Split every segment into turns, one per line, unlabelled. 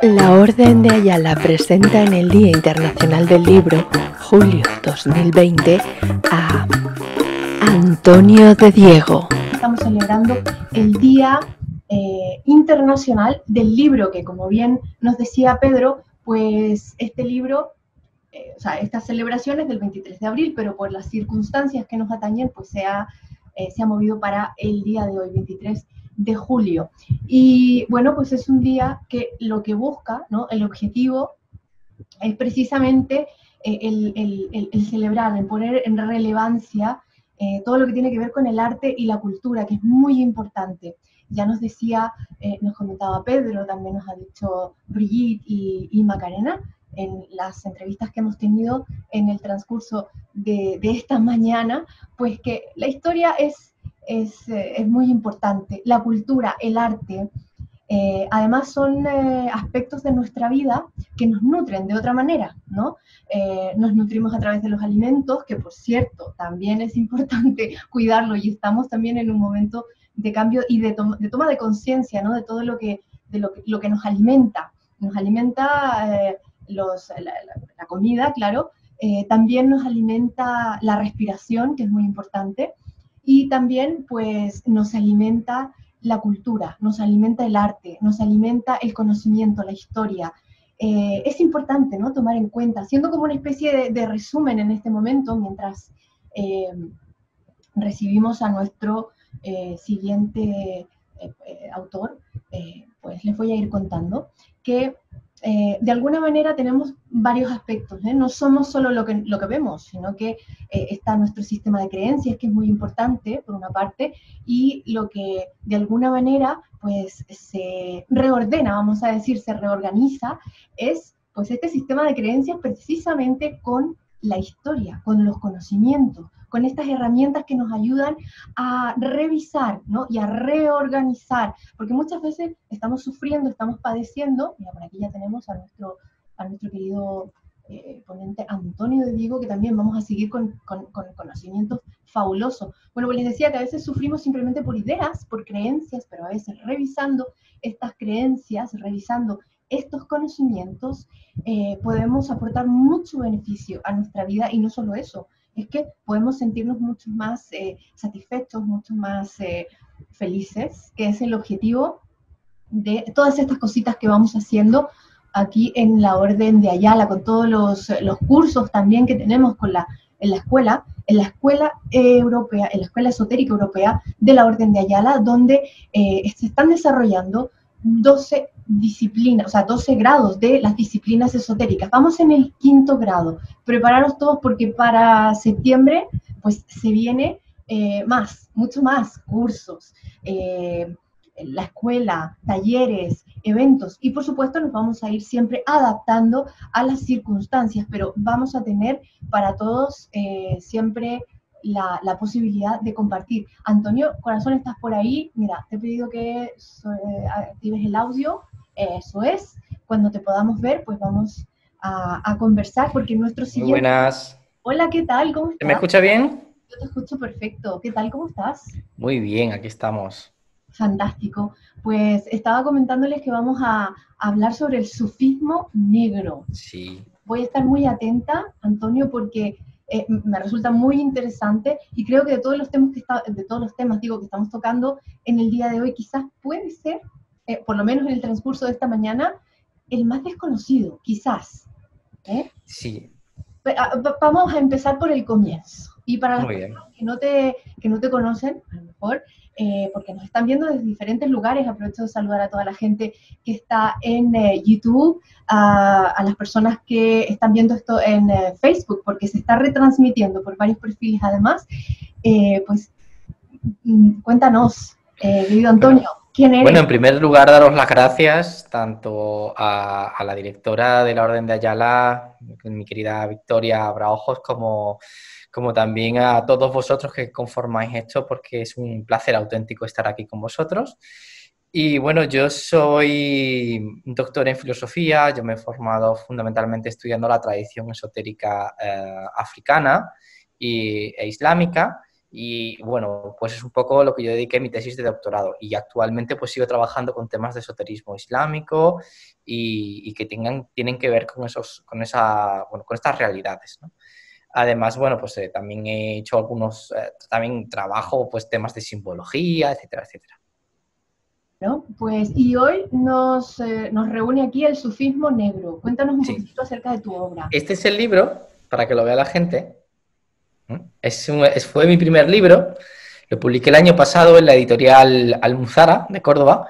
La Orden de Ayala presenta en el Día Internacional del Libro, julio 2020, a Antonio de Diego.
Estamos celebrando el Día Internacional del Libro, que como bien nos decía Pedro, pues este libro, estas celebraciones del 23 de abril, pero por las circunstancias que nos atañen, pues se ha movido para el día de hoy, 23 de julio. Y bueno, pues es un día que lo que busca, ¿no? El objetivo es precisamente el celebrar, el poner en relevancia todo lo que tiene que ver con el arte y la cultura, que es muy importante. Ya nos decía, nos comentaba Pedro, también nos ha dicho Brigitte y Macarena, en las entrevistas que hemos tenido en el transcurso de esta mañana, pues que la historia es muy importante, la cultura, el arte. Además son aspectos de nuestra vida que nos nutren de otra manera, ¿no? Nos nutrimos a través de los alimentos, que por cierto también es importante cuidarlo, y estamos también en un momento de cambio y de toma de conciencia, ¿no? De todo lo que nos alimenta. Nos alimenta la comida, claro, también nos alimenta la respiración, que es muy importante, y también pues nos alimenta la cultura, nos alimenta el arte, nos alimenta el conocimiento, la historia. Es importante, ¿no?, tomar en cuenta, siendo como una especie de resumen en este momento, mientras recibimos a nuestro siguiente autor, pues les voy a ir contando que de alguna manera tenemos varios aspectos, ¿eh? No somos solo lo que vemos, sino que está nuestro sistema de creencias, que es muy importante, por una parte, y lo que de alguna manera pues se reordena, vamos a decir, se reorganiza, es pues este sistema de creencias precisamente con la historia, con los conocimientos, con estas herramientas que nos ayudan a revisar, ¿no?, y a reorganizar, porque muchas veces estamos sufriendo, estamos padeciendo. Mira, por aquí ya tenemos a nuestro querido ponente Antonio de Diego, que también vamos a seguir con conocimientos fabulosos. Bueno, pues les decía que a veces sufrimos simplemente por ideas, por creencias, pero a veces revisando estas creencias, revisando estos conocimientos, podemos aportar mucho beneficio a nuestra vida, y no solo eso, es que podemos sentirnos mucho más satisfechos, mucho más felices, que es el objetivo de todas estas cositas que vamos haciendo aquí en la Orden de Ayala, con todos los cursos también que tenemos en la escuela europea, en la escuela esotérica europea de la Orden de Ayala, donde se están desarrollando 12 disciplinas, o sea, 12 grados de las disciplinas esotéricas. Vamos en el 5º grado. Prepararos todos, porque para septiembre pues se viene mucho más cursos, la escuela, talleres, eventos, y por supuesto nos vamos a ir siempre adaptando a las circunstancias, pero vamos a tener para todos siempre la posibilidad de compartir. Antonio, corazón, ¿estás por ahí? Mira, te he pedido que actives el audio, eso es. Cuando te podamos ver, pues vamos a conversar, porque nuestro
Muy
siguiente...
buenas.
Hola, ¿qué tal? ¿Cómo
¿Se me
estás?
escucha bien?
Yo te escucho perfecto. ¿Qué tal? ¿Cómo estás?
Muy bien, aquí estamos.
Fantástico. Pues estaba comentándoles que vamos a hablar sobre el sufismo negro.
Sí.
Voy a estar muy atenta, Antonio, porque me resulta muy interesante, y creo que de todos los temas que estamos tocando en el día de hoy, quizás puede ser, por lo menos en el transcurso de esta mañana, el más desconocido, quizás.
Sí.
Vamos a empezar por el comienzo. Y para las
Muy bien.
personas que no te conocen, a lo mejor, porque nos están viendo desde diferentes lugares, aprovecho de saludar a toda la gente que está en YouTube, a las personas que están viendo esto en Facebook, porque se está retransmitiendo por varios perfiles además. Pues cuéntanos, querido Antonio, ¿quién eres?
Bueno, en primer lugar, daros las gracias tanto a la directora de la Orden de Ayala, mi querida Victoria Abraojos, como también a todos vosotros que conformáis esto, porque es un placer auténtico estar aquí con vosotros. Y bueno, yo soy doctor en filosofía, yo me he formado fundamentalmente estudiando la tradición esotérica africana e islámica, Y bueno, pues es un poco lo que yo dediqué mi tesis de doctorado. Y actualmente pues sigo trabajando con temas de esoterismo islámico y que tienen que ver con con estas realidades, ¿no? Además, bueno, pues también he hecho también trabajo, pues temas de simbología, etcétera, etcétera.
¿No? Pues, y hoy nos reúne aquí el sufismo negro. Cuéntanos un
Sí.
poquitito acerca de tu obra.
Este es el libro, para que lo vea la gente. Fue mi primer libro, lo publiqué el año pasado en la editorial Almuzara de Córdoba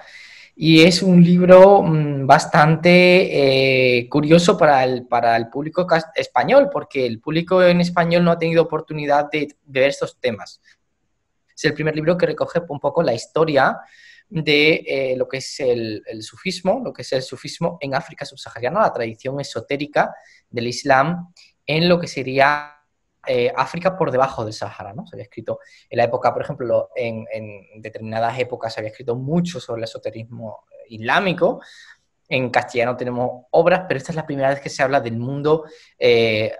y es un libro bastante curioso para el público español, porque el público en español no ha tenido oportunidad de ver estos temas. Es el primer libro que recoge un poco la historia de lo que es el sufismo, lo que es el sufismo en África subsahariana, la tradición esotérica del Islam en lo que sería África por debajo del Sahara, ¿no? Se había escrito en la época, por ejemplo, en determinadas épocas se había escrito mucho sobre el esoterismo islámico. En castellano tenemos obras, pero esta es la primera vez que se habla del mundo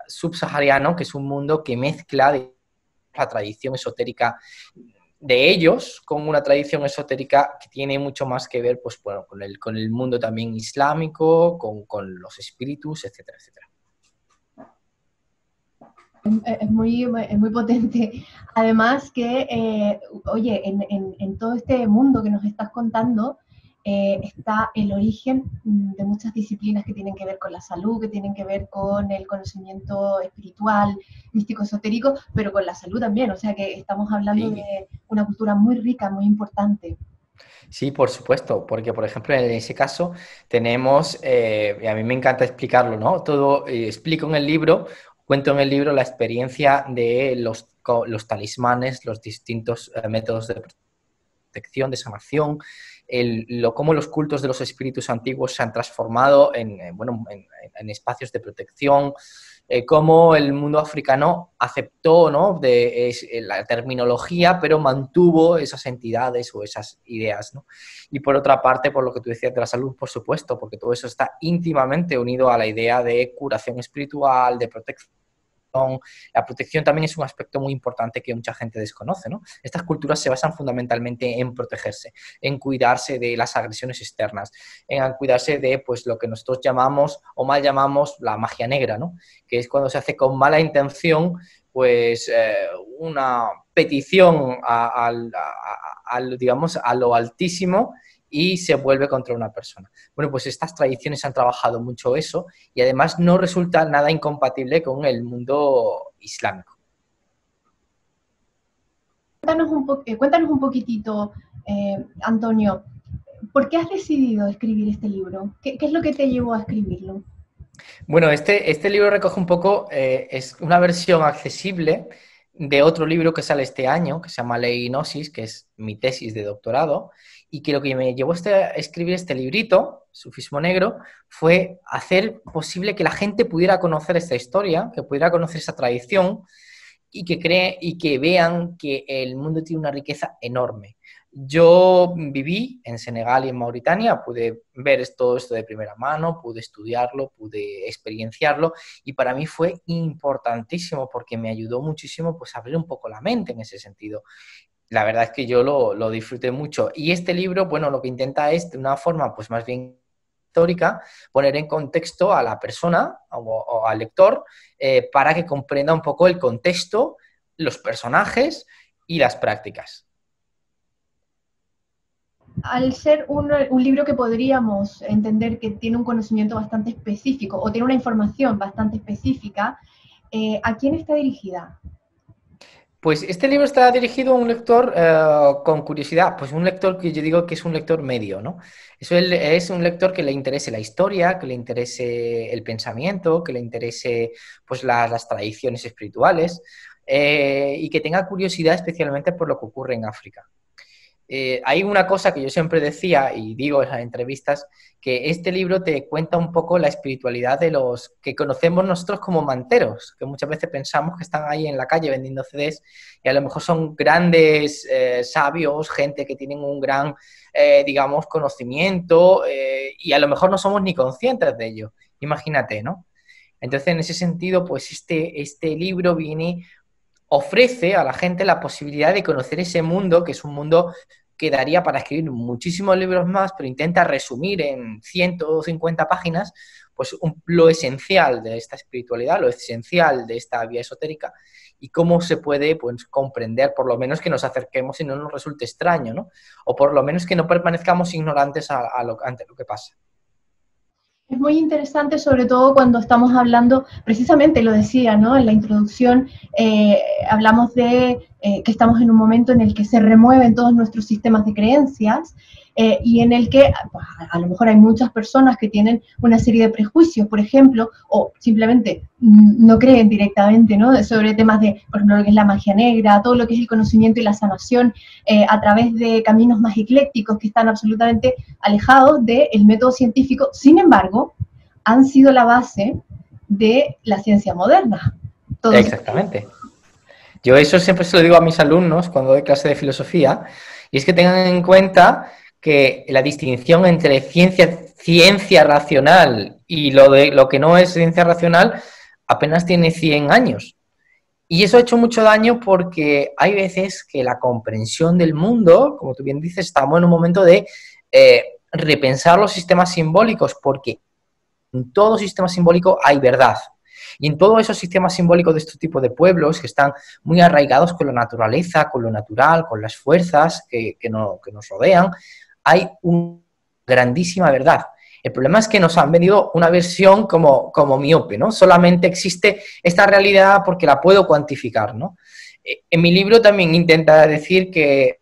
subsahariano, que es un mundo que mezcla la tradición esotérica de ellos con una tradición esotérica que tiene mucho más que ver, pues bueno, con el mundo también islámico, con los espíritus, etcétera, etcétera.
Es muy potente. Además que, oye, en todo este mundo que nos estás contando, está el origen de muchas disciplinas que tienen que ver con la salud, que tienen que ver con el conocimiento espiritual, místico, esotérico, pero con la salud también. O sea que estamos hablando
Sí.
de una cultura muy rica, muy importante.
Sí, por supuesto, porque por ejemplo en ese caso tenemos, y a mí me encanta explicarlo, ¿no? Todo explico en el libro, cuento en el libro la experiencia de los talismanes, los distintos métodos de protección, de sanación, cómo los cultos de los espíritus antiguos se han transformado en espacios de protección, cómo el mundo africano aceptó, ¿no? La terminología, pero mantuvo esas entidades o esas ideas, ¿no? Y por otra parte, por lo que tú decías de la salud, por supuesto, porque todo eso está íntimamente unido a la idea de curación espiritual, de protección. La protección también es un aspecto muy importante que mucha gente desconoce, ¿no? Estas culturas se basan fundamentalmente en protegerse, en cuidarse de las agresiones externas, en cuidarse de pues, lo que nosotros llamamos o mal llamamos la magia negra, ¿no? Que es cuando se hace con mala intención pues una petición digamos, a lo altísimo y se vuelve contra una persona. Bueno, pues estas tradiciones han trabajado mucho eso y además no resulta nada incompatible con el mundo islámico.
Cuéntanos un poquitito, Antonio, ¿por qué has decidido escribir este libro? ¿Qué es lo que te llevó a escribirlo?
Bueno, este libro recoge un poco, es una versión accesible de otro libro que sale este año, que se llama Ley y Gnosis, que es mi tesis de doctorado, y que lo que me llevó a escribir este librito, Sufismo Negro, fue hacer posible que la gente pudiera conocer esta historia, que pudiera conocer esa tradición, y que vean que el mundo tiene una riqueza enorme. Yo viví en Senegal y en Mauritania, pude ver todo esto de primera mano, pude estudiarlo, pude experienciarlo y para mí fue importantísimo porque me ayudó muchísimo pues, a abrir un poco la mente en ese sentido. La verdad es que yo lo disfruté mucho y este libro, bueno, lo que intenta es de una forma pues más bien histórica, poner en contexto a la persona o al lector para que comprenda un poco el contexto, los personajes y las prácticas.
Al ser un libro que podríamos entender que tiene un conocimiento bastante específico o tiene una información bastante específica, ¿a quién está dirigida?
Pues este libro está dirigido a un lector con curiosidad, pues un lector que yo digo que es un lector medio, ¿no? Es un lector que le interese la historia, que le interese el pensamiento, que le interese pues las tradiciones espirituales y que tenga curiosidad especialmente por lo que ocurre en África. Hay una cosa que yo siempre decía y digo en las entrevistas, que este libro te cuenta un poco la espiritualidad de los que conocemos nosotros como manteros, que muchas veces pensamos que están ahí en la calle vendiendo CDs y a lo mejor son grandes sabios, gente que tienen un gran, digamos, conocimiento y a lo mejor no somos ni conscientes de ello. Imagínate, ¿no? Entonces, en ese sentido, pues este libro viene ofrece a la gente la posibilidad de conocer ese mundo, que es un mundo que daría para escribir muchísimos libros más, pero intenta resumir en 150 páginas pues lo esencial de esta espiritualidad, lo esencial de esta vía esotérica y cómo se puede pues, comprender, por lo menos que nos acerquemos y no nos resulte extraño, ¿no? O por lo menos que no permanezcamos ignorantes ante lo que pasa.
Es muy interesante, sobre todo cuando estamos hablando, precisamente lo decía, ¿no? En la introducción hablamos de que estamos en un momento en el que se remueven todos nuestros sistemas de creencias y en el que pues, a lo mejor hay muchas personas que tienen una serie de prejuicios, por ejemplo, o simplemente no creen directamente, ¿no? Sobre temas de, por ejemplo, lo que es la magia negra, todo lo que es el conocimiento y la sanación a través de caminos más eclécticos que están absolutamente alejados del método científico. Sin embargo, han sido la base de la ciencia moderna.
Todos. Exactamente. Yo eso siempre se lo digo a mis alumnos cuando doy clase de filosofía, y es que tengan en cuenta que la distinción entre ciencia racional y lo que no es ciencia racional apenas tiene 100 años. Y eso ha hecho mucho daño porque hay veces que la comprensión del mundo, como tú bien dices, estamos en un momento de repensar los sistemas simbólicos, porque en todo sistema simbólico hay verdad. Y en todos esos sistemas simbólicos de este tipo de pueblos que están muy arraigados con la naturaleza, con lo natural, con las fuerzas que nos rodean, hay una grandísima verdad. El problema es que nos han vendido una versión como miope, ¿no? Solamente existe esta realidad porque la puedo cuantificar, ¿no? En mi libro también intenta decir que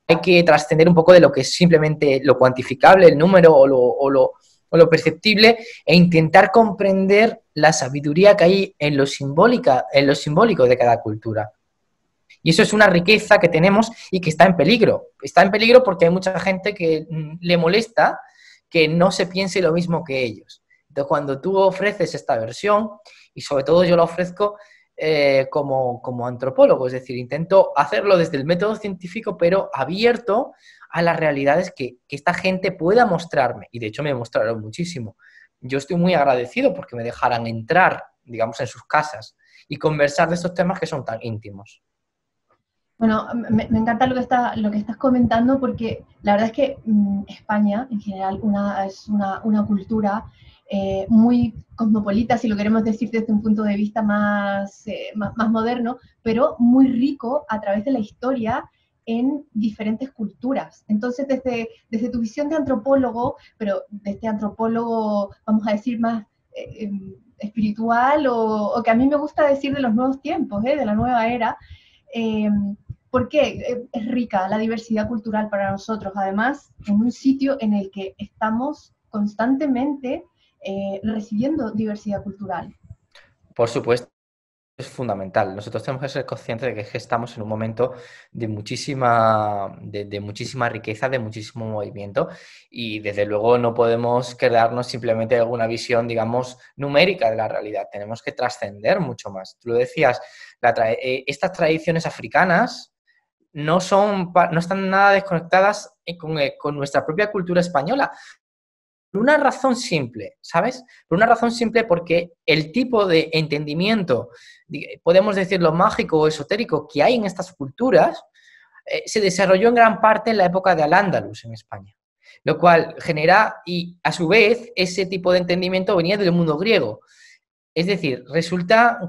hay que trascender un poco de lo que es simplemente lo cuantificable, el número o lo perceptible, e intentar comprender la sabiduría que hay en lo simbólico de cada cultura. Y eso es una riqueza que tenemos y que está en peligro. Está en peligro porque hay mucha gente que le molesta que no se piense lo mismo que ellos. Entonces, cuando tú ofreces esta versión, y sobre todo yo la ofrezco como antropólogo, es decir, intento hacerlo desde el método científico, pero abierto a las realidades que esta gente pueda mostrarme. Y de hecho me mostraron muchísimo. Yo estoy muy agradecido porque me dejaran entrar, digamos, en sus casas y conversar de estos temas que son tan íntimos.
Bueno, me encanta lo que estás comentando porque la verdad es que España en general es una cultura muy cosmopolita, si lo queremos decir desde un punto de vista más moderno, pero muy rico a través de la historia en diferentes culturas. Entonces, desde tu visión de antropólogo, pero de este antropólogo, vamos a decir, más espiritual o que a mí me gusta decir de los nuevos tiempos, de la nueva era, ¿por qué es rica la diversidad cultural para nosotros? Además, en un sitio en el que estamos constantemente recibiendo diversidad cultural.
Por supuesto, es fundamental. Nosotros tenemos que ser conscientes de que estamos en un momento de muchísima riqueza, de muchísimo movimiento, y desde luego no podemos quedarnos simplemente en alguna visión, digamos, numérica de la realidad. Tenemos que trascender mucho más. Tú lo decías, estas tradiciones africanas no están nada desconectadas con nuestra propia cultura española. Por una razón simple, ¿sabes? Por una razón simple porque el tipo de entendimiento, podemos decirlo mágico o esotérico, que hay en estas culturas, se desarrolló en gran parte en la época de Al-Ándalus en España. Lo cual genera, y a su vez, ese tipo de entendimiento venía del mundo griego. Es decir, resultaría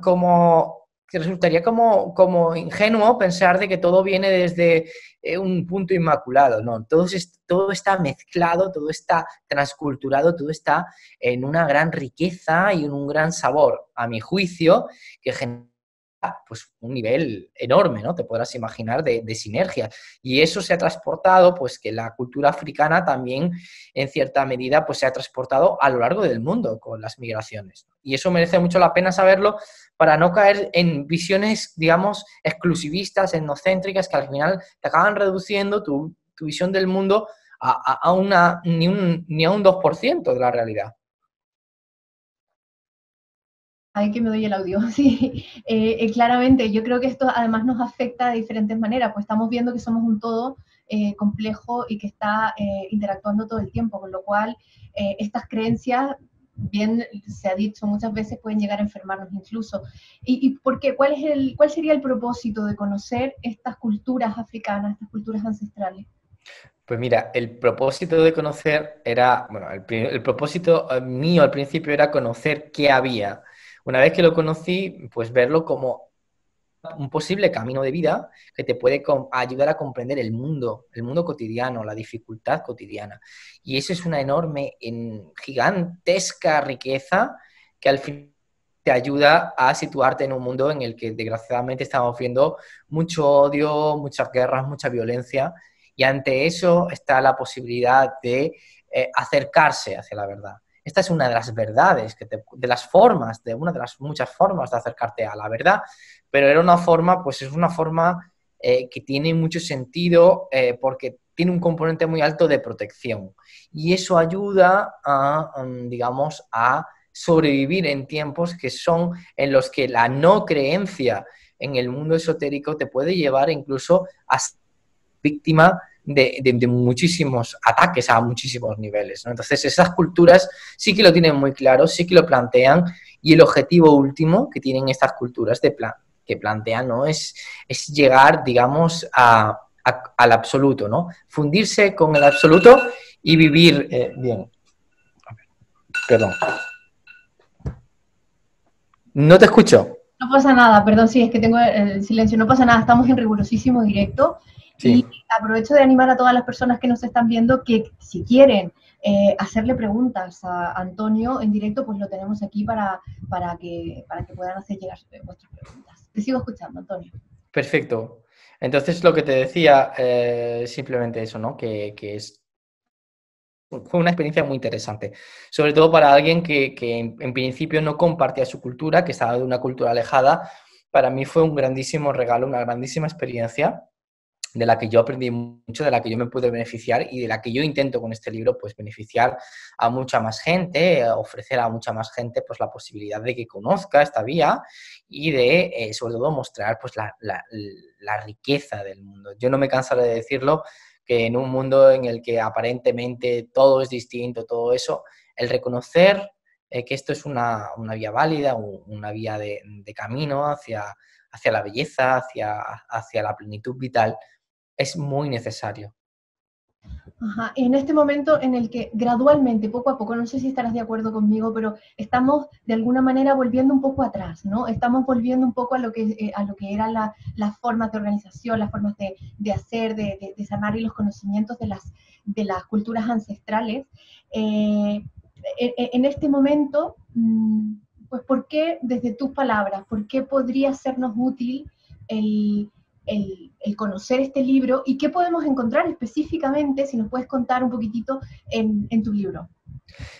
como ingenuo pensar de que todo viene desde un punto inmaculado. No, todo está mezclado, todo está transculturado, todo está en una gran riqueza y en un gran sabor, a mi juicio, que genera pues un nivel enorme, ¿no? Te podrás imaginar de sinergia. Y eso se ha transportado, pues que la cultura africana también, en cierta medida, pues se ha transportado a lo largo del mundo con las migraciones. Y eso merece mucho la pena saberlo para no caer en visiones, digamos, exclusivistas, etnocéntricas, que al final te acaban reduciendo tu visión del mundo ni a un 2% de la realidad.
Ay, que me doy el audio, sí. Claramente, yo creo que esto además nos afecta de diferentes maneras, pues estamos viendo que somos un todo complejo y que está interactuando todo el tiempo, con lo cual estas creencias bien se ha dicho muchas veces, pueden llegar a enfermarnos incluso. ¿Y por qué? ¿Cuál sería el propósito de conocer estas culturas africanas, estas culturas ancestrales?
Pues mira, el propósito de conocer era, bueno, el propósito mío al principio era conocer qué había. Una vez que lo conocí, pues verlo como un posible camino de vida que te puede ayudar a comprender el mundo cotidiano, la dificultad cotidiana. Y eso es una enorme, gigantesca riqueza que al fin te ayuda a situarte en un mundo en el que desgraciadamente estamos viendo mucho odio, muchas guerras, mucha violencia, y ante eso está la posibilidad de acercarse hacia la verdad. Esta es una de las verdades, de las formas, de una de las muchas formas de acercarte a la verdad, pero era una forma, pues es una forma que tiene mucho sentido porque tiene un componente muy alto de protección y eso ayuda a, digamos, a sobrevivir en tiempos que son en los que la no creencia en el mundo esotérico te puede llevar incluso a ser víctima de muchísimos ataques a muchísimos niveles, ¿no? Entonces esas culturas sí que lo tienen muy claro, sí que lo plantean y el objetivo último que tienen estas culturas que plantean, ¿no? Es llegar, digamos, al absoluto, ¿no? Fundirse con el absoluto y vivir bien. Perdón. No te escucho.
No pasa nada, perdón, sí, es que tengo el silencio, no pasa nada, estamos en rigurosísimo directo y
Sí.
aprovecho de animar a todas las personas que nos están viendo que si quieren hacerle preguntas a Antonio en directo, pues lo tenemos aquí para que puedan hacer llegar vuestras preguntas. Te sigo escuchando, Antonio.
Perfecto. Entonces, lo que te decía, simplemente eso, ¿no? Fue una experiencia muy interesante, sobre todo para alguien que en principio no compartía su cultura, que estaba de una cultura alejada. Para mí fue un grandísimo regalo, una grandísima experiencia de la que yo aprendí mucho, de la que yo me pude beneficiar y de la que yo intento con este libro pues beneficiar a mucha más gente, ofrecer a mucha más gente pues la posibilidad de que conozca esta vía y de sobre todo mostrar pues la riqueza del mundo. Yo no me cansaré de decirlo que en un mundo en el que aparentemente todo es distinto, todo eso, el reconocer que esto es una vía válida, una vía de camino hacia la belleza, hacia la plenitud vital, es muy necesario.
Ajá. En este momento en el que gradualmente, poco a poco, no sé si estarás de acuerdo conmigo, pero estamos de alguna manera volviendo un poco atrás, ¿no? Estamos volviendo un poco a lo que eran las formas de organización, las formas de hacer, de sanar y los conocimientos de las culturas ancestrales. En este momento, pues, ¿por qué, desde tus palabras, por qué podría sernos útil el el conocer este libro y qué podemos encontrar específicamente, si nos puedes contar un poquitito en tu libro?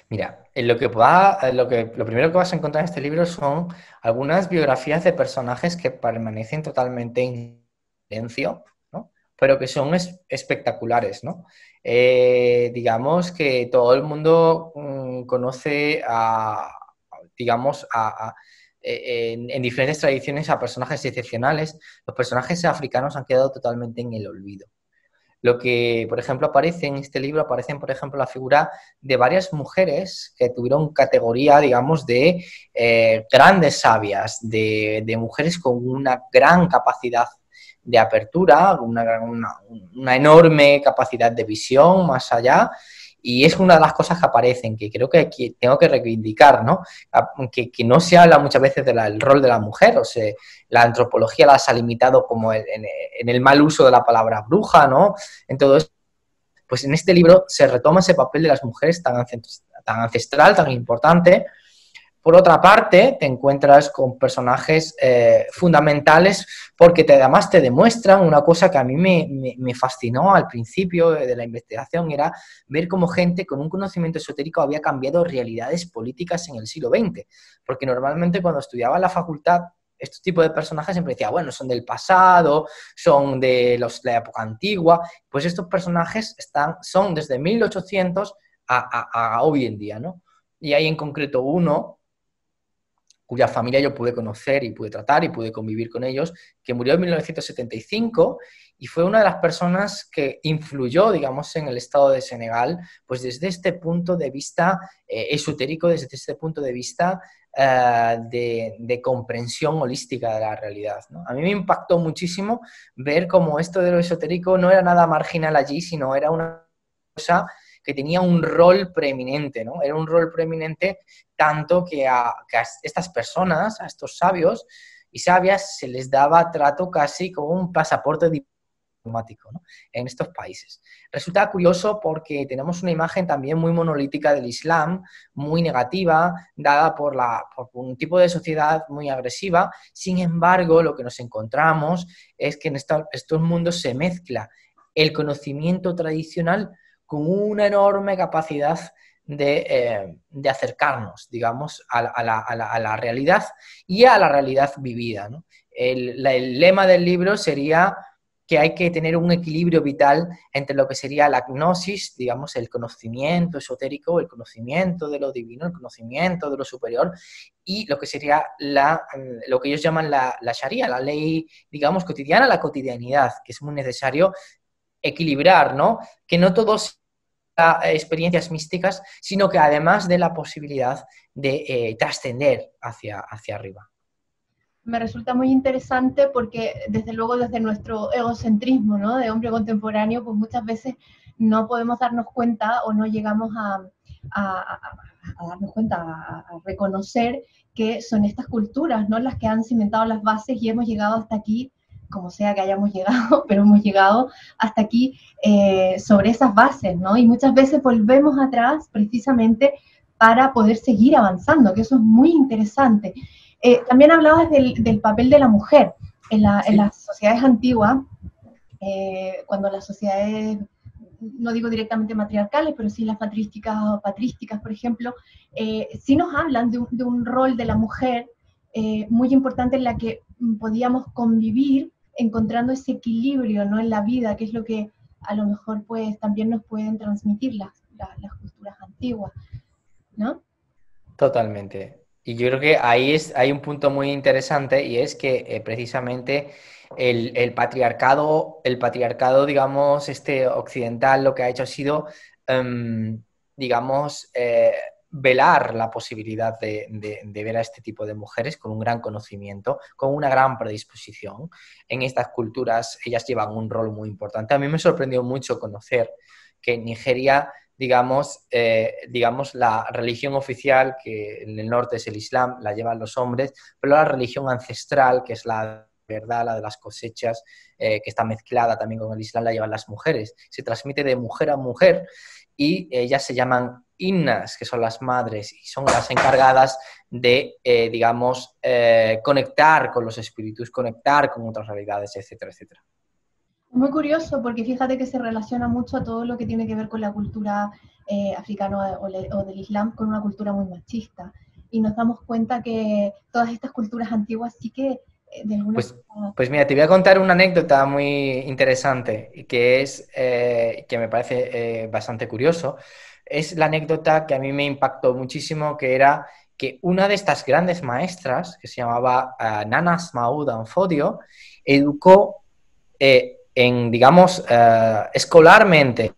Mira, lo primero que vas a encontrar en este libro son algunas biografías de personajes que permanecen totalmente en silencio, ¿no? Pero que son espectaculares, ¿no? Digamos que todo el mundo conoce digamos, en diferentes tradiciones a personajes excepcionales. Los personajes africanos han quedado totalmente en el olvido. Lo que, por ejemplo, aparece en este libro, aparecen, por ejemplo, la figura de varias mujeres que tuvieron categoría, digamos, de grandes sabias, de mujeres con una gran capacidad de apertura, una enorme capacidad de visión más allá, y es una de las cosas que aparecen, que creo que tengo que reivindicar, ¿no? Que no se habla muchas veces del rol de la mujer, o sea, la antropología las ha limitado como en el mal uso de la palabra bruja, ¿no? En todo esto, pues en este libro se retoma ese papel de las mujeres tan ancestral, tan importante. Por otra parte, te encuentras con personajes fundamentales porque además te demuestran una cosa que a mí me fascinó al principio de la investigación, era ver cómo gente con un conocimiento esotérico había cambiado realidades políticas en el siglo XX. Porque normalmente cuando estudiaba en la facultad, estos tipos de personajes siempre decía, bueno, son del pasado, son de la época antigua. Pues estos personajes son desde 1800 a hoy en día, ¿no? Y hay en concreto uno cuya familia yo pude conocer y pude tratar y pude convivir con ellos, que murió en 1975 y fue una de las personas que influyó, digamos, en el Estado de Senegal, pues desde este punto de vista esotérico, desde este punto de vista de comprensión holística de la realidad, ¿no? A mí me impactó muchísimo ver cómo esto de lo esotérico no era nada marginal allí, sino era una cosa que tenía un rol preeminente, ¿no? Era un rol preeminente tanto que a estas personas, a estos sabios y sabias, se les daba trato casi como un pasaporte diplomático, ¿no? En estos países. Resulta curioso porque tenemos una imagen también muy monolítica del Islam, muy negativa, dada por un tipo de sociedad muy agresiva. Sin embargo, lo que nos encontramos es que en estos mundos se mezcla el conocimiento tradicional con una enorme capacidad de acercarnos, digamos, a la realidad y a la realidad vivida, ¿no? El lema del libro sería que hay que tener un equilibrio vital entre lo que sería la gnosis, digamos, el conocimiento esotérico, el conocimiento de lo divino, el conocimiento de lo superior, y lo que sería lo que ellos llaman la sharia, la ley, digamos, cotidiana, la cotidianidad, que es muy necesario equilibrar, ¿no? Que no todos experiencias místicas, sino que además de la posibilidad de trascender hacia arriba.
Me resulta muy interesante porque desde luego desde nuestro egocentrismo, ¿no?, de hombre contemporáneo, pues muchas veces no podemos darnos cuenta o no llegamos a darnos cuenta, a reconocer que son estas culturas, ¿no?, las que han cimentado las bases y hemos llegado hasta aquí, como sea que hayamos llegado, pero hemos llegado hasta aquí sobre esas bases, ¿no? Y muchas veces volvemos atrás precisamente para poder seguir avanzando, que eso es muy interesante. También hablabas del papel de la mujer en las sociedades antiguas, cuando las sociedades, no digo directamente matriarcales, pero sí las patrísticas o patrísticas, por ejemplo, sí nos hablan de un rol de la mujer muy importante en la que podíamos convivir encontrando ese equilibrio, ¿no?, en la vida, que es lo que a lo mejor pues también nos pueden transmitir las culturas antiguas, ¿no?
Totalmente. Y yo creo que hay un punto muy interesante y es que precisamente el patriarcado, digamos, occidental, lo que ha hecho ha sido, digamos, velar la posibilidad de ver a este tipo de mujeres con un gran conocimiento, con una gran predisposición. En estas culturas ellas llevan un rol muy importante. A mí me sorprendió mucho conocer que en Nigeria, digamos, la religión oficial, que en el norte es el Islam, la llevan los hombres, pero la religión ancestral, que es la verdad, la de las cosechas, que está mezclada también con el Islam, la llevan las mujeres. Se transmite de mujer a mujer y ellas se llaman innas, que son las madres, y son las encargadas de, digamos, conectar con los espíritus, conectar con otras realidades, etcétera, etcétera.
Muy curioso, porque fíjate que se relaciona mucho a todo lo que tiene que ver con la cultura africana o del Islam, con una cultura muy machista. Y nos damos cuenta que todas estas culturas antiguas sí que de alguna forma...
Pues mira, te voy a contar una anécdota muy interesante que que me parece bastante curioso. Es la anécdota que a mí me impactó muchísimo, que era que una de estas grandes maestras, que se llamaba Nana Asma'u Danfodio, educó digamos, escolarmente,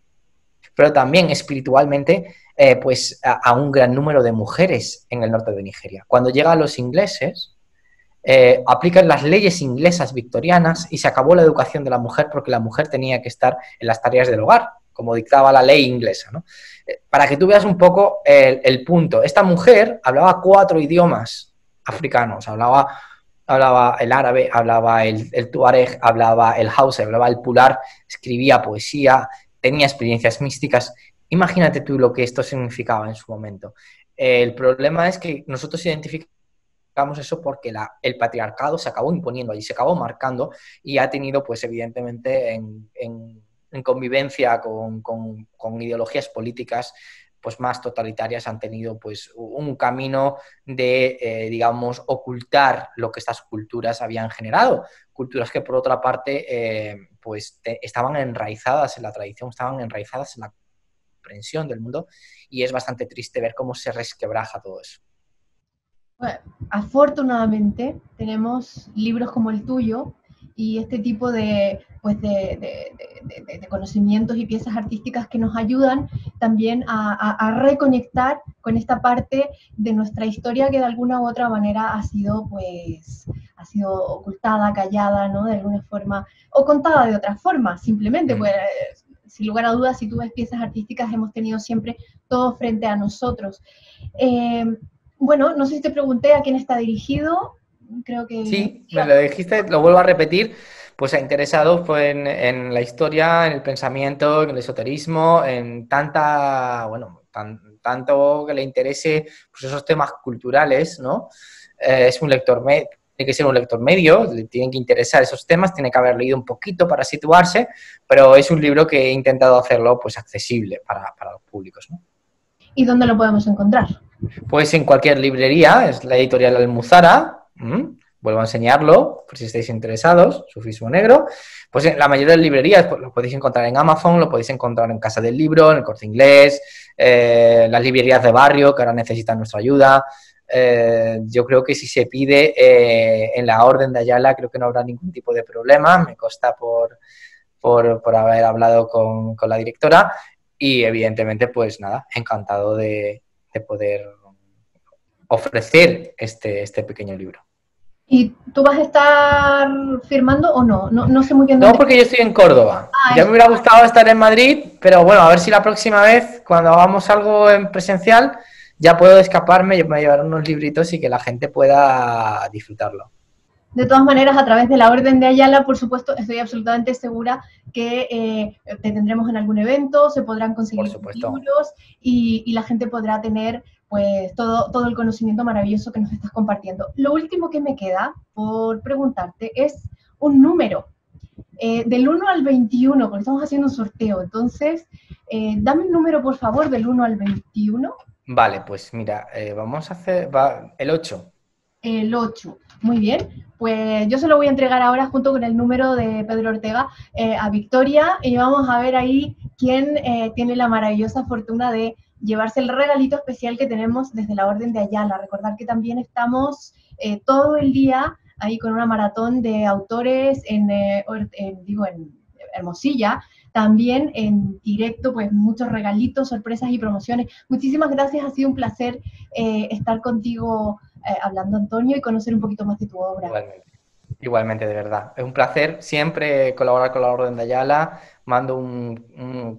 pero también espiritualmente, pues a un gran número de mujeres en el norte de Nigeria. Cuando llegan los ingleses, aplican las leyes inglesas victorianas y se acabó la educación de la mujer porque la mujer tenía que estar en las tareas del hogar, como dictaba la ley inglesa, ¿no? Para que tú veas un poco el punto. Esta mujer hablaba 4 idiomas africanos, hablaba el árabe, hablaba el tuareg, hablaba el hausa, hablaba el pular, escribía poesía, tenía experiencias místicas. Imagínate tú lo que esto significaba en su momento. El problema es que nosotros identificamos eso porque el patriarcado se acabó imponiendo allí, se acabó marcando y ha tenido, pues evidentemente, en convivencia con ideologías políticas pues más totalitarias, han tenido pues un camino de, digamos, ocultar lo que estas culturas habían generado. Culturas que, por otra parte, estaban enraizadas en la tradición, estaban enraizadas en la comprensión del mundo, y es bastante triste ver cómo se resquebraja todo eso.
Bueno, afortunadamente tenemos libros como el tuyo y este tipo pues de conocimientos y piezas artísticas que nos ayudan también a reconectar con esta parte de nuestra historia que de alguna u otra manera ha sido ocultada, callada, ¿no? De alguna forma, o contada de otra forma, simplemente, pues, sin lugar a dudas, si tú ves piezas artísticas, hemos tenido siempre todo frente a nosotros. Bueno, no sé si te pregunté a quién está dirigido, creo que...
Sí, me lo dijiste, lo vuelvo a repetir, pues a interesados pues, en la historia, en el pensamiento, en el esoterismo, en tanto que le interese pues, esos temas culturales, ¿no? Es un lector tiene que ser un lector medio, le tienen que interesar esos temas, tiene que haber leído un poquito para situarse, pero es un libro que he intentado hacerlo pues accesible para los públicos, ¿no?
¿Y dónde lo podemos encontrar?
Pues en cualquier librería, es la editorial Almuzara, vuelvo a enseñarlo, por si estáis interesados, Sufismo Negro, pues en la mayoría de librerías pues, lo podéis encontrar en Amazon, lo podéis encontrar en Casa del Libro, en el Corte Inglés, las librerías de barrio que ahora necesitan nuestra ayuda. Yo creo que si se pide en la Orden de Ayala, creo que no habrá ningún tipo de problema, me consta por haber hablado con la directora y evidentemente pues nada, encantado de poder ofrecer este pequeño libro.
¿Y tú vas a estar firmando o no? No sé muy bien.
No, porque yo estoy en Córdoba. Ya me hubiera gustado estar en Madrid, pero bueno, a ver si la próxima vez, cuando hagamos algo en presencial, ya puedo escaparme, yo me voy a llevar unos libritos y que la gente pueda disfrutarlo.
De todas maneras, a través de la Orden de Ayala, por supuesto, estoy absolutamente segura que te tendremos en algún evento, se podrán conseguir libros y la gente podrá tener pues todo el conocimiento maravilloso que nos estás compartiendo. Lo último que me queda por preguntarte es un número. Del 1 al 21, porque estamos haciendo un sorteo, entonces, dame un número, por favor, del 1 al 21.
Vale, pues mira, vamos a hacer el 8.
El 8, muy bien. Pues yo se lo voy a entregar ahora junto con el número de Pedro Ortega a Victoria y vamos a ver ahí quién tiene la maravillosa fortuna de llevarse el regalito especial que tenemos desde la Orden de Ayala. Recordar que también estamos todo el día ahí con una maratón de autores en Hermosilla, también en directo, pues muchos regalitos, sorpresas y promociones. Muchísimas gracias, ha sido un placer estar contigo hablando, Antonio, y conocer un poquito más de tu obra.
Igualmente, de verdad. Es un placer siempre colaborar con la Orden de Ayala. Mando unos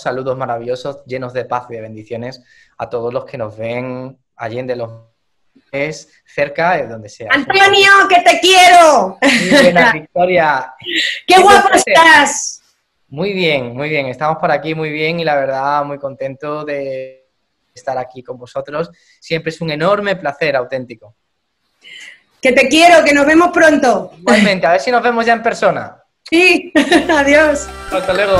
saludos maravillosos, llenos de paz y de bendiciones a todos los que nos ven allende los cerca de donde sea.
¡Antonio, que te quiero!
Muy buena, Victoria.
¡Qué guapo estás!
Muy bien, muy bien. Estamos por aquí muy bien y la verdad muy contento de estar aquí con vosotros. Siempre es un enorme placer auténtico.
Que te quiero, que nos vemos pronto.
Igualmente, a ver si nos vemos ya en persona.
Sí, adiós.
Hasta luego.